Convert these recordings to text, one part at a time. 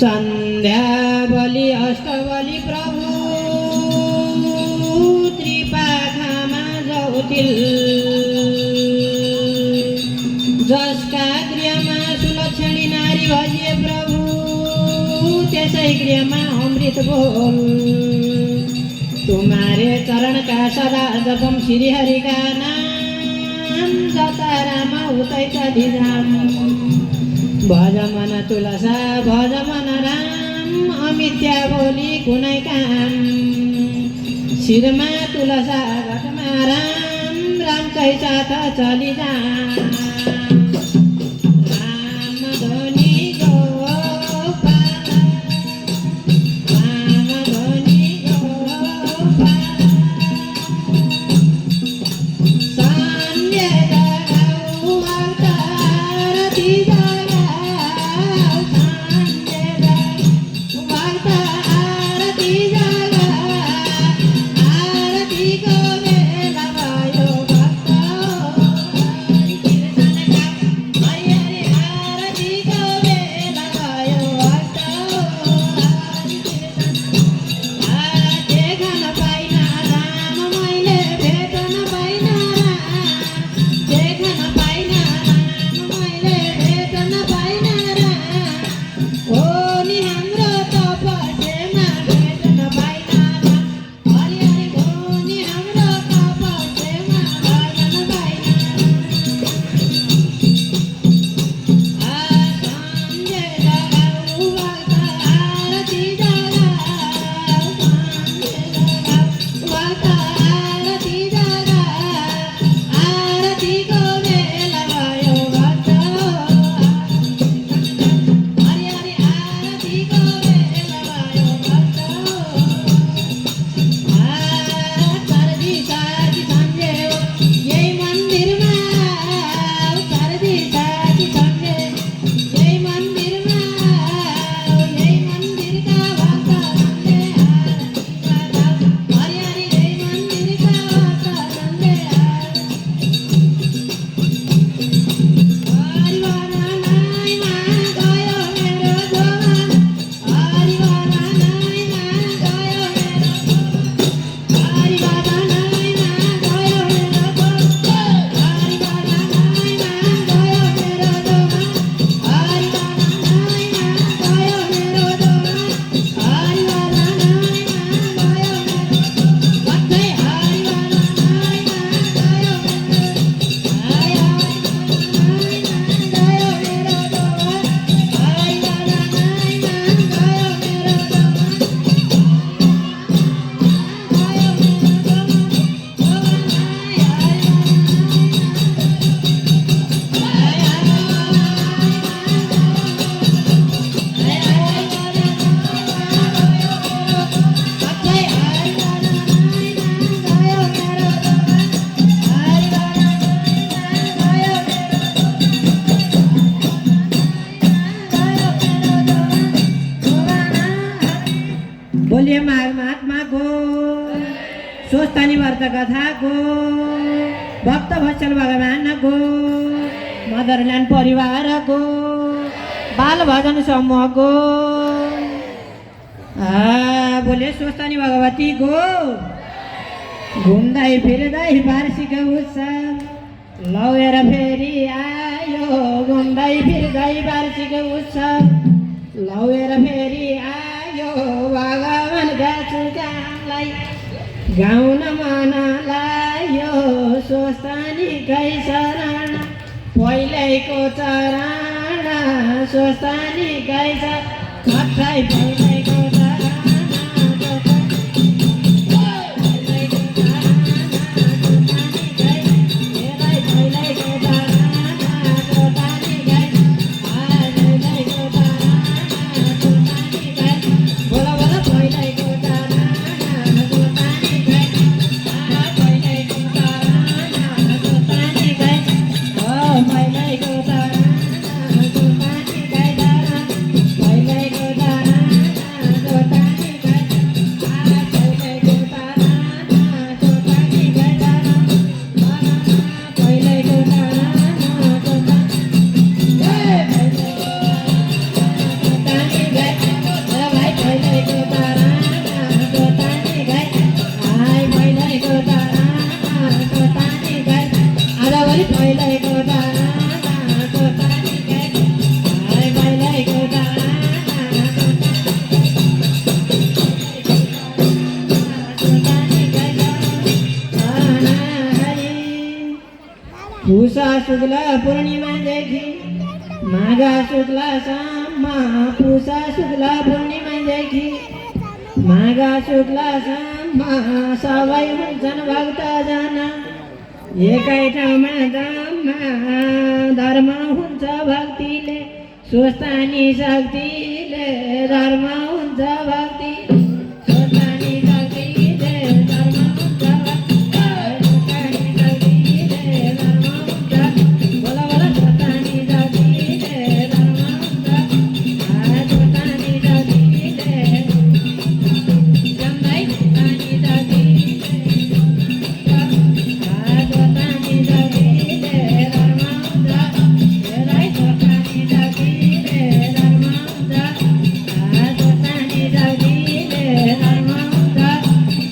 सन्ध्या बलि अष्टबलि प्रभु त्रिपाखामा जौतिल जसका गृहमा सुलक्षणी नारी भजिए प्रभु त्यसै गृहमा अमृत बोल तुम्हारे चरण का सदा जपम श्री हरि का नाम जता राम उतै चली जाम भज मन तुलसा भज मन राम अमित्या बोली कुनै काम शिरमा तुलसा घटमा राम राम कै साथ चली जाम बोलिए महात्मा को स्वस्थानी व्रत कथा को भक्त वत्सल भगवान को मदरल्यान्ड परिवार को बाल भजन समूह को बोले स्वस्थानी भगवती को घुम्दै फिर्दै वार्षिक उत्सव लगेर फेरि आयो घुम्दै फिर्दै वार्षिक उत्सव लगेर फेरि आयो भगवानका चुकामलाई गाउन मन लाग्यो स्वस्थानीकै शरण पहिल्यैको चरण स्वस्थानीकै शरण पहिल्यैको पुषा शुक्ल पौर्णिमादेखि माघ शुक्लसम्म पुषा शुक्ल पूर्णिमादेखि माघ शुक्लसम्म सबै हुन्छन् भक्तजन एकै ठाउँमा जम्मा धर्म हुन्छ भक्तिले स्वस्थानी शक्तिले धर्म हुन्छ भक्ति स्वस्थानी शक्तिले धर्म हुन्छ स्वस्थानी शक्तिले धर्म हुन्छ बोला बोला स्वस्थानी शक्तिले धर्म हुन्छ स्वस्थानी शक्तिले जम्मै स्वस्थानी शक्तिले स्वस्थानी शक्तिले धर्म हुन्छ हेराइ स्वस्थानी शक्तिले धर्म हुन्छ स्वस्थानी शक्तिले धर्म हुन्छ स्वस्थानी शक्तिले धर्म हुन्छ स्वस्थानी शक्तिले धर्म हुन्छ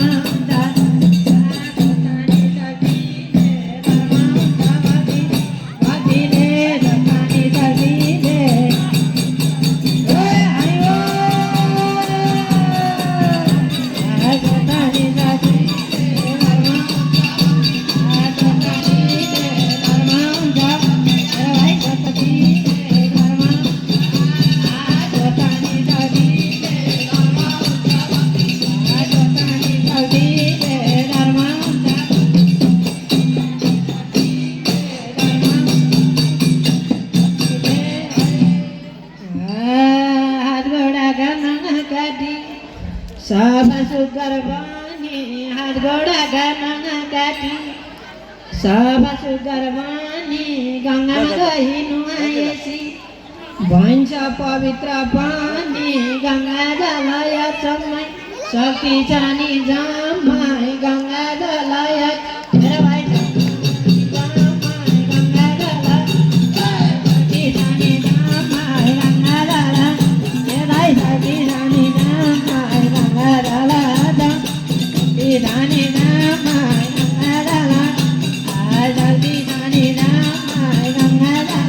भक्तिले स्वस्थानी शक्तिले स्वस्थानी शक्तिले धर्म सुगर बनी हात गोडा गर्न काटी सब सुगर बनी गङ्गामा गई नुहाएसी भन्छ पवित्र पानी गङ्गा जलय जम्मै शक्ति जानी जम्मै गङ्गा जलय मेरो भाइ गङ्गा जलय शक्ति जानी जम्मै गङ्गा जलय मेरो शक्ति जानी जम्मै गङ्गा जलय जानी जम्मै गङ्गा जलय शक्ति जानी जम्मै गङ्गा जलय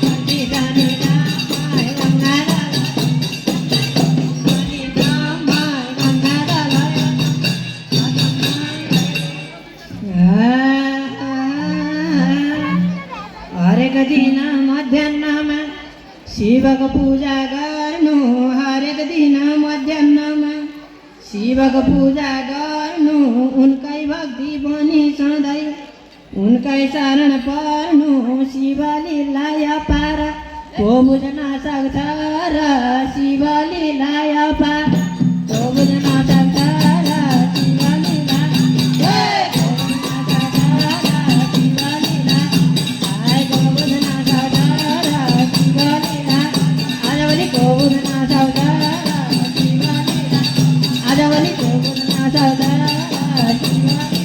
शक्ति जानी जम्मै गङ्गा जलय शक्ति जानी जम्मै गङ्गा जलय हरेक दिन मध्याहमा शिवको पूजा गर्नु हरेक दिन मध्याहमा शिवको पूजा गर्नु उनकै भक्ति बनी सधैँ उनकै शरण पर्नु शिव लीलाय पार को बुझ्न सक्छ र शिव लीलाय पार को बुझ्न सक्छ र शिव लीला आजभोलि को बुझ्न सक्छ र शिव